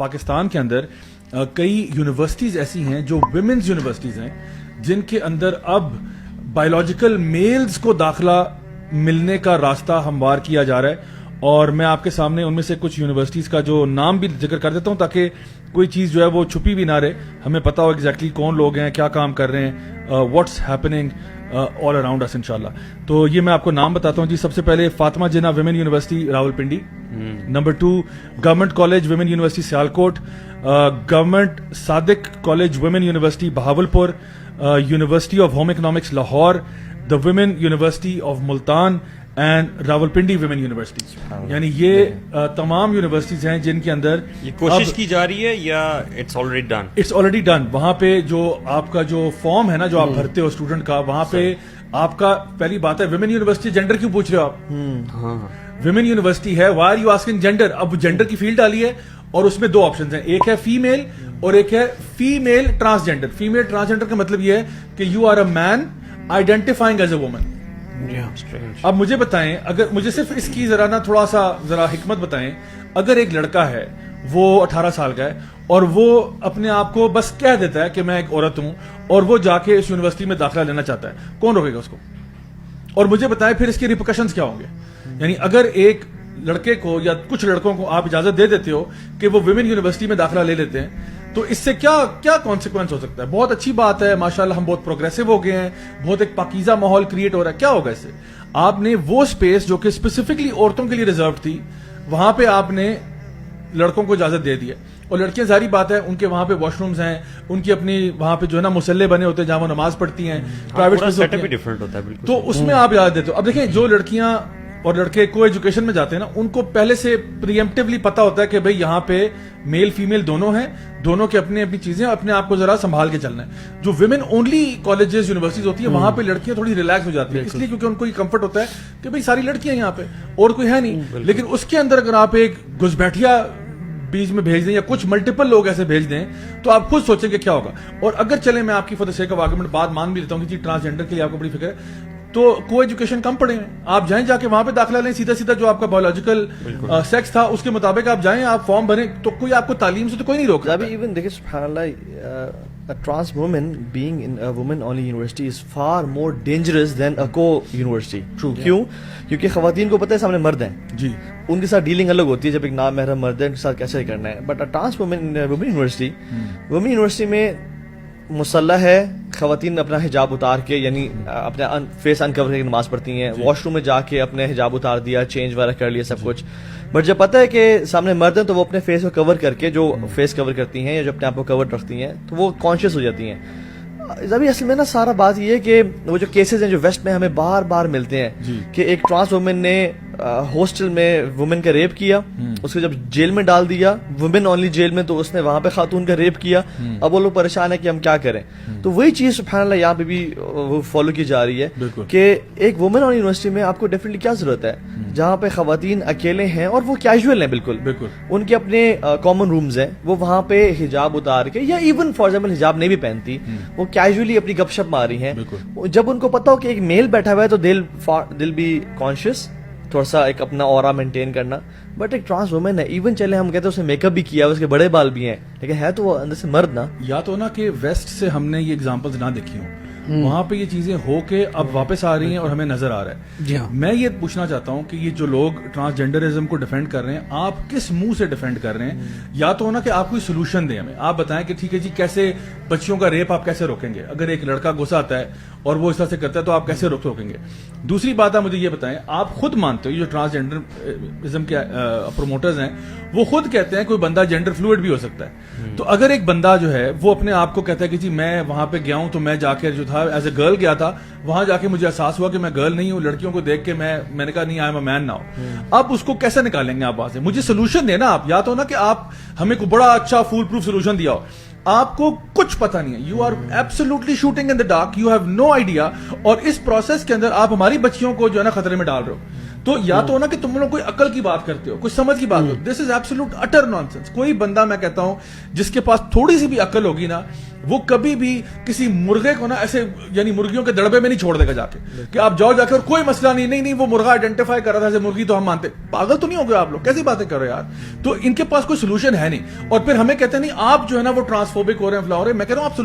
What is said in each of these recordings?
پاکستان کے اندر کئی یونیورسٹیز ایسی ہیں جو ویمنز یونیورسٹیز ہیں جن کے اندر اب بایولوجیکل میلز کو داخلہ ملنے کا راستہ ہموار کیا جا رہا ہے. اور میں آپ کے سامنے ان میں سے کچھ یونیورسٹیز کا جو نام بھی ذکر کر دیتا ہوں تاکہ کوئی چیز جو ہے وہ چھپی بھی نہ رہے, ہمیں پتا ہو ایگزیکٹلی کون لوگ ہیں, کیا کام کر رہے ہیں, واٹس ہیپننگ آل اراؤنڈ اس انشاءاللہ. تو یہ میں آپ کو نام بتاتا ہوں جی. سب سے پہلے Fatima Jinnah women university Rawalpindi, number 2 government college women university Sialkot, government Sadiq college women university Bahawalpur, university of home economics Lahore, the women university of Multan and Rawalpindi women university. یعنی یہ تمام یونیورسٹیز ہیں جن کے اندر یہ کوشش کی جا رہی ہے یا it's already done? It's already done. وہاں پہ جو آپ کا جو فارم ہے نا جو آپ بھرتے ہو اسٹوڈنٹ کا, وہاں پہ آپ کا پہلی بات ہے ویمن یونیورسٹی جینڈر کیوں پوچھ رہے ہو آپ؟ ویمن یونیورسٹی ہے, why are you asking gender? اب جینڈر کی فیلڈ ڈالی ہے اور اس میں 2 آپشنز ہیں, ایک ہے فیمیل اور ایک ہے فیمیل ٹرانسجینڈر. فیمیل ٹرانسجینڈر کا مطلب یہ ہے کہ you are a man identifying as a woman. اب مجھے بتائیں, اگر مجھے صرف اس کی تھوڑا سا حکمت بتائیں, اگر ایک لڑکا ہے وہ 18 سال کا ہے اور وہ اپنے آپ کو بس کہہ دیتا ہے کہ میں ایک عورت ہوں اور وہ جا کے اس یونیورسٹی میں داخلہ لینا چاہتا ہے, کون روکے گا اس کو؟ اور مجھے بتائیں پھر اس کے ریپرکشنز کیا ہوں گے؟ یعنی اگر ایک لڑکے کو یا کچھ لڑکوں کو آپ اجازت دے دیتے ہو کہ وہ ویمن یونیورسٹی میں داخلہ لے لیتے ہیں تو اس سے کیا کانسیکوینس ہو سکتا ہے؟ بہت اچھی بات ہے, ماشاءاللہ ہم بہت پروگریسو ہو گئے ہیں, بہت ایک پاکیزہ ماحول کریٹ ہو رہا ہے. کیا ہوگا اس سے؟ آپ نے وہ اسپیس جو کہ اسپیسیفکلی عورتوں کے لیے ریزرو تھی وہاں پہ آپ نے لڑکوں کو اجازت دے دی ہے, اور لڑکیاں ظاہری بات ہے ان کے وہاں پہ واش رومز ہیں, ان کی اپنی وہاں پہ جو ہے نا مسلے بنے ہوتے ہیں جہاں وہ نماز پڑھتی ہیں, پرائیویٹ, تو اس میں آپ اجازت دیتے ہو. اب دیکھیں جو لڑکیاں اور لڑکے کو ایجوکیشن میں جاتے ہیں نا ان کو پہلے سے پریمپٹیولی پتا ہوتا ہے کہ بھئی یہاں پہ میل فیمیل دونوں ہیں, دونوں کے اپنی اپنی چیزیں, اپنے آپ کو ذرا سنبھال کے چلنا ہے. جو ویمن اونلی کالجز یونیورسٹیز ہوتی ہیں وہاں پہ لڑکیاں تھوڑی ریلیکس ہو جاتی ہیں, اس لیے کیونکہ ان کو یہ کمفرٹ ہوتا ہے کہ بھئی ساری لڑکیاں یہاں پہ اور کوئی ہے نہیں. لیکن اس کے اندر اگر آپ ایک گھسبیٹھیا بیچ میں بھیج دیں یا کچھ ملٹیپل لوگ ایسے بھیج دیں تو آپ خود سوچیں کہ کیا ہوگا. اور اگر چلیں میں آپ کی for the sake of argument بات مان بھی دیتا ہوں کہ ٹرانسجینڈر کے لیے آپ کو بڑی فکر ہے تو کو ایجوکیشن کم پڑھیں, آپ جائیں جا کے وہاں پہ داخلہ لیں, سیدھا جو آپ کا بایولوجیکل سیکس تھا اس کے مطابق آپ جائیں, آپ فارم بھریں, تو کوئی آپ کو تعلیم سے تو کوئی نہیں روکتا. ایون دیکھیں سبحان اللہ, a trans woman being in a woman only university is far more dangerous than a co university. True. کیوں؟ کیونکہ خواتین کو پتہ ہے سامنے مرد ہیں جی, ان کے ساتھ ڈیلنگ الگ ہوتی ہے, جب ایک نامحرم مرد ہے ان کے ساتھ کیسے کرنا ہے. But a trans woman in a women university میں مسلح ہے, خواتین اپنا حجاب اتار کے یعنی اپنے فیس انکور کر کے نماز پڑھتی ہیں, واش روم میں جا کے اپنے حجاب اتار دیا, چینج وغیرہ کر لیا سب کچھ. بٹ جب پتہ ہے کہ سامنے مرد ہیں تو وہ اپنے فیس کو کور کر کے, جو فیس کور کرتی ہیں یا جو اپنے آپ کو کور رکھتی ہیں, تو وہ کانشیس ہو جاتی ہیں. ابھی اصل میں نا سارا بات یہ ہے کہ وہ جو کیسز ہیں جو ویسٹ میں ہمیں بار بار ملتے ہیں کہ ایک ٹرانس وومن نے ہاسٹل میں وومن کا ریپ کیا, اس کو جب جیل میں ڈال دیا, وومن اونلی جیل میں, تو اس نے وہاں پہ خاتون کا ریپ کیا. اب وہ لوگ پریشان ہے کہ ہم کیا کریں. تو وہی چیز سبحان اللہ یہاں پہ بھی فالو کی جا رہی ہے کہ ایک وومن اونلی یونیورسٹی میں آپ کو ڈیفینیٹلی کیا ضرورت ہے جہاں پہ خواتین اکیلے ہیں اور وہ کیجول ہیں, بالکل ان کے اپنے کامن رومز ہیں, وہ وہاں پہ حجاب اتار کے یا ایون فار ایگزامپل حجاب نہیں بھی پہنتی, وہ کیجولی اپنی گپ شپ ماری ہیں. جب ان کو پتا ہو کہ ایک میل بیٹھا ہوا ہے تو دل بی کانشیس تھوڑا سا ایک اپنا اورا مینٹین کرنا. بٹ ایک ٹرانس وومن ہے, ایون چلے ہم کہتے ہیں اس نے میک اپ بھی کیا, اس کے بڑے بال بھی ہیں, لیکن ہے تو وہ اندر سے مرد نا. یا تو نا کہ ویسٹ سے ہم نے یہ ایگزامپلز نہ دیکھی ہوں, وہاں پہ یہ چیزیں ہو کے اب واپس آ رہی ہیں اور ہمیں نظر آ رہا ہے. جی ہاں, میں یہ پوچھنا چاہتا ہوں کہ یہ جو لوگ ٹرانسجینڈرزم کو ڈیفینڈ کر رہے ہیں, آپ کس منہ سے ڈیفینڈ کر رہے ہیں؟ یا تو نا کہ آپ کوئی سولوشن دیں ہمیں, آپ بتائیں کہ ٹھیک ہے جی کیسے بچیوں کا ریپ آپ کیسے روکیں گے؟ اگر ایک لڑکا غصہ آتا ہے اور وہ اس طرح سے کرتا ہے تو آپ کیسے روکیں گے؟ دوسری بات آپ مجھے یہ بتائیں, آپ خود مانتے ہو یہ جو ٹرانسجینڈرزم کے پروموٹرز ہیں وہ خود کہتے ہیں کوئی بندہ جینڈر فلوئڈ بھی ہو سکتا ہے, تو اگر ایک بندہ جو ہے وہ اپنے آپ کو کہتا ہے کہ جی میں وہاں پہ گیا ہوں تو میں جا کے جو تھا ایز اے گرل گیا تھا, وہاں جا کے مجھے احساس ہوا کہ میں گرل نہیں ہوں, لڑکیوں کو دیکھ کے میں نے کہا نہیں I am a main now, اب اس کو کیسے نکالیں گے آپ وہاں سے؟ مجھے سولوشن دینا آپ, یا تو نا کہ آپ ہمیں کوئی بڑا اچھا فول پروف سولوشن دیا ہو, آپ کو کچھ پتا نہیں ہے, you are absolutely shooting in the dark, you have no idea, اور اس پروسیس کے اندر آپ ہماری بچیوں کو جو ہے نا خطرے میں ڈال رہے ہو. تو یا تو نا کہ تم لوگ کوئی عقل کی بات کرتے ہو, کوئی سمجھ کی بات ہو, دس از ایبسولوٹ اٹر نانسنس. کوئی بندہ میں کہتا ہوں جس کے پاس تھوڑی سی بھی عقل ہوگی نا, وہ کبھی بھی کسی مرغے کو نا ایسے یعنی مرغیوں کے دڑبے میں نہیں چھوڑ دے گا جا کے کہ آپ جاؤ جا کے اور کوئی مسئلہ نہیں وہ مرغا آئیڈینٹیفائی کر رہا تھا ایسے مرغی تو ہم مانتے. پاگل تو نہیں ہو گئے آپ لوگ, کیسی باتیں کر رہے ہو یار. تو ان کے پاس کوئی سولوشن ہے نہیں, اور پھر ہمیں کہتے ہیں نہیں آپ جو ہے نا وہ ٹرانسفوبک ہو رہے ہیں فلاں ہو رہے ہیں. میں کہہ رہا ہوں آپ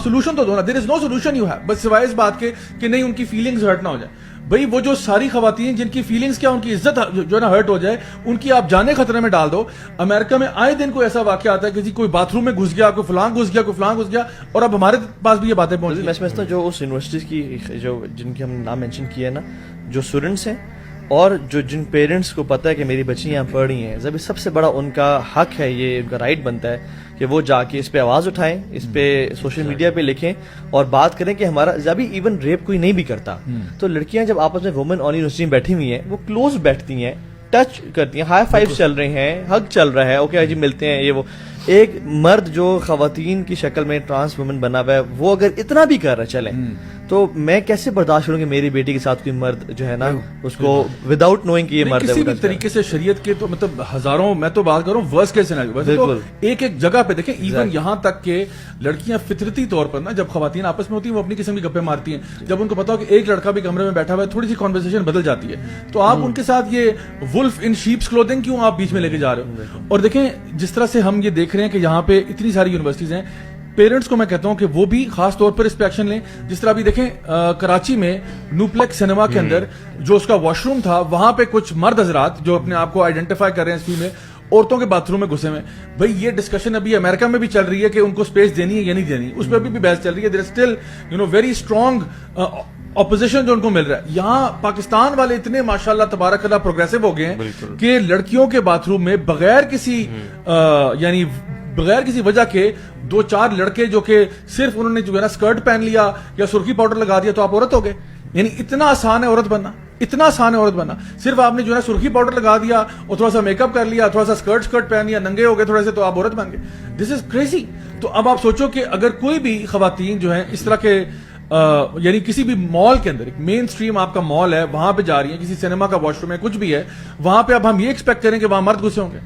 سولوشن تو دو نا. دیر از نو سولوشن یو ہیو, بس سوائے اس بات کے کہ نہیں ان کی فیلنگز ہرٹ نہ ہو جائے. بھائی وہ جو ساری خواتین جن کی فیلنگز کیا ان کی عزت جو ہے نا ہرٹ ہو جائے, ان کی آپ جانے خطرے میں ڈال دو. امریکہ میں آئے دن کوئی ایسا واقعہ آتا ہے کہ جی کوئی باتھ روم میں گھس گیا, کوئی فلاں گھس گیا, اور اب ہمارے پاس بھی یہ باتیں پہنچ گئی. میں سمجھتا ہوں جو اس یونیورسٹیز کی جو جن کی ہم نام مینشن کیا ہے نا, جو اسٹوڈنٹس ہیں اور جن پیرنٹس کو پتہ ہے کہ میری بچی یہاں پڑھ رہی ہیں, جب سب سے بڑا ان کا حق ہے, یہ ان کا رائٹ بنتا ہے کہ وہ جا کے اس پہ آواز اٹھائیں, اس پہ سوشل میڈیا پہ لکھیں اور بات کریں کہ ہمارا ابھی ایون ریپ کوئی نہیں بھی کرتا تو لڑکیاں جب آپس میں وومن آن یونیورسٹی میں بیٹھی ہوئی ہیں, وہ کلوز بیٹھتی ہیں, ٹچ کرتی ہیں, ہائی فائیو چل رہے ہیں, ہگ چل رہا ہے, اوکے جی ملتے ہیں, یہ وہ. ایک مرد جو خواتین کی شکل میں ٹرانس وومن بنا ہوا ہے, وہ اگر اتنا بھی کر رہا چلے تو میں کیسے برداشت کروں کہ میری بیٹی کے ساتھ کوئی مرد جو ہے نا اس کو وداؤٹ نوئنگ کہ یہ مرد ہے, کسی بھی طریقے سے شریعت کے تو مطلب ہزاروں, میں تو بات کروں ورسٹ کیس سینیریو, ایک جگہ پہ دیکھیں ایون یہاں تک کہ لڑکیاں فطرتی طور پر نا جب خواتین آپس میں ہوتی ہیں وہ اپنی قسم کی گپیں مارتی ہیں, جب ان کو پتا ہو کہ ایک لڑکا بھی کمرے میں بیٹھا ہوا ہے تھوڑی سی کانورسیشن بدل جاتی ہے, تو آپ ان کے ساتھ یہ ولف ان شیپس کلوتھنگ کیوں آپ بیچ میں لے کے جا رہے ہو. اور دیکھیں جس طرح سے ہم یہ دیکھ رہے ہیں کہ یہاں پہ اتنی ساری یونیورسٹیز ہیں, پیرنٹس کو میں کہتا ہوں کہ وہ بھی خاص طور پر اس پہ ایکشن لیں. جس طرح بھی دیکھیں کراچی میں نوپلیکس سنیما کے اندر جو اس کا واش روم تھا, وہاں پہ کچھ مرد حضرات جو اپنے آپ کو آئیڈینٹیفائی کر رہے ہیں اس فیلڈ میں, عورتوں کے باتھ روم میں گھسے ہوئے. بھائی یہ ڈسکشن ابھی امریکہ میں بھی چل رہی ہے کہ ان کو اسپیس دینی ہے یا نہیں دینی, اس پہ بھی بحث چل رہی ہے. There is still very strong opposition جو ان کو مل رہا ہے. یہاں پاکستان والے اتنے ماشاءاللہ تبارک اللہ پروگریسو ہو گئے ہیں کہ لڑکیوں کے باتھ روم میں بغیر کسی وجہ کے 2-4 لڑکے جو کہ صرف انہوں نے جو ہے نا اسکرٹ پہن لیا یا سرخی پاؤڈر لگا دیا تو آپ عورت ہو گئے. یعنی اتنا آسان ہے عورت بننا, صرف آپ نے جو ہے نا سرخی پاؤڈر لگا دیا اور تھوڑا سا میک اپ کر لیا, تھوڑا سا اسکرٹ پہن لیا, ننگے ہو گئے تھوڑے سے, تو آپ عورت بن گئے. دس از کریزی. تو اب آپ سوچو کہ اگر کوئی بھی خواتین جو ہیں اس طرح کے یعنی کسی بھی مال کے اندر, ایک مین اسٹریم آپ کا مال ہے, وہاں پہ جا رہی ہیں, کسی سینما کا واش روم ہے, کچھ بھی ہے, وہاں پہ اب ہم یہ ایکسپیکٹ کریں کہ وہاں مرد گھسے ہوں گے.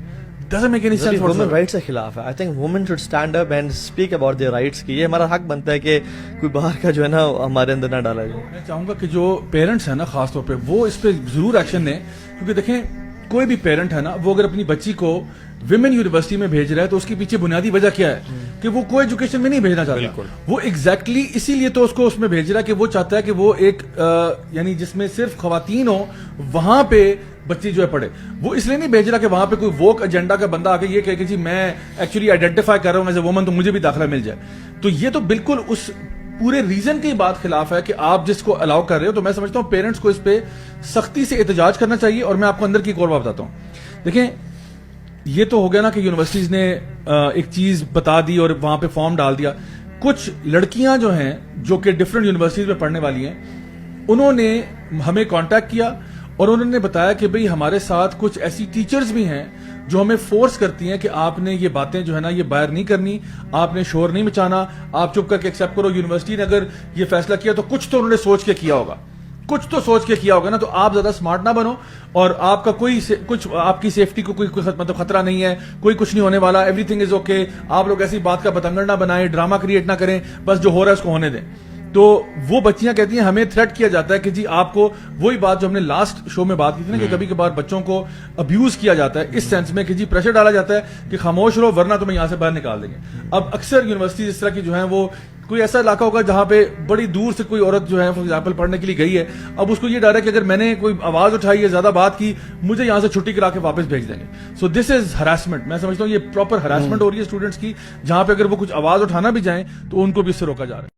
doesn't make any sense. women rights کے خلاف ہے. I think women should stand up and speak about their rights کی. یہ ہمارا حق بنتا ہے کہ کوئی باہر کا جو ہے نا ہمارے اندر نہ ڈالا جائے. میں چاہوں گا کہ جو پیرنٹس ہیں نا خاص طور پہ وہ اس پہ ضرور ایکشن لیں, کیونکہ دیکھیں کوئی بھی پیرنٹ ہے نا وہ اگر اپنی بچی کو ویمن یونیورسٹی میں بھیج رہا ہے تو اس کے پیچھے بنیادی وجہ کیا ہے کہ وہ کوئی ایجوکیشن میں نہیں بھیجنا چاہتا. وہ ایگزیکٹلی اسی لیے تو اس کو اس میں بھیج رہا ہے کہ وہ چاہتا ہے کہ وہ ایک یعنی جس میں صرف خواتین ہو وہاں پہ بچی جو ہے پڑھے. وہ اس لیے نہیں بھیج رہا کہ وہاں پہ کوئی ووک ایجنڈا کا بندہ آ کے یہ کہے کہ جی میں ایکچولی آئیڈینٹیفائی کر رہا ہوں ایز اے وومن تو مجھے بھی داخلہ مل جائے. تو یہ تو بالکل اس پورے ریزن کی بات خلاف ہے کہ آپ جس کو الاؤ کر رہے ہو. تو میں سمجھتا ہوں پیرنٹس کو اس پہ سختی سے احتجاج کرنا چاہیے. اور میں آپ کو اندر کی ایک اور بات بتاتا ہوں. دیکھیں یہ تو ہو گیا نا کہ یونیورسٹیز نے ایک چیز بتا دی اور وہاں پہ فارم ڈال دیا. کچھ لڑکیاں جو ہیں جو کہ ڈفرینٹ یونیورسٹیز میں پڑھنے والی ہیں, انہوں نے ہمیں کانٹیکٹ کیا اور انہوں نے بتایا کہ بھئی ہمارے ساتھ کچھ ایسی ٹیچرز بھی ہیں جو ہمیں فورس کرتی ہیں کہ آپ نے یہ باتیں جو ہے نا یہ باہر نہیں کرنی, آپ نے شور نہیں مچانا, آپ چپ کر کے ایکسیپٹ کرو. یونیورسٹی نے اگر یہ فیصلہ کیا تو کچھ تو انہوں نے سوچ کے کیا ہوگا, نا. تو آپ زیادہ سمارٹ نہ بنو اور آپ کا کچھ آپ کی سیفٹی کو کوئی مطلب خطرہ نہیں ہے, کوئی کچھ نہیں ہونے والا, ایوری تھنگ از اوکے. آپ لوگ ایسی بات کا بتنگڑ نہ بنائیں, ڈرامہ کریٹ نہ کریں, بس جو ہو رہا ہے اس کو ہونے دیں. تو وہ بچیاں کہتی ہیں ہمیں تھریٹ کیا جاتا ہے کہ جی آپ کو وہی بات جو ہم نے لاسٹ شو میں بات کی تھی نا کہ کبھی کبھار بچوں کو ابیوز کیا جاتا ہے اس سینس میں کہ جی پریشر ڈالا جاتا ہے کہ خاموش رہو ورنہ تمہیں یہاں سے باہر نکال دیں گے. اب اکثر یونیورسٹیز اس طرح کی جو ہیں وہ کوئی ایسا علاقہ ہوگا جہاں پہ بڑی دور سے کوئی عورت جو ہے فار ایگزامپل پڑھنے کے لیے گئی ہے, اب اس کو یہ ڈر ہے کہ اگر میں نے کوئی آواز اٹھائی ہے زیادہ بات کی مجھے یہاں سے چھٹی کرا کے واپس بھیج دیں گے. سو دس از ہراسمنٹ. میں سمجھتا ہوں یہ پراپر ہراسمنٹ ہو رہی ہے اسٹوڈنٹس کی, جہاں پہ اگر وہ کچھ آواز اٹھانا بھی جائیں تو ان کو بھی اس سے روکا جا رہا ہے.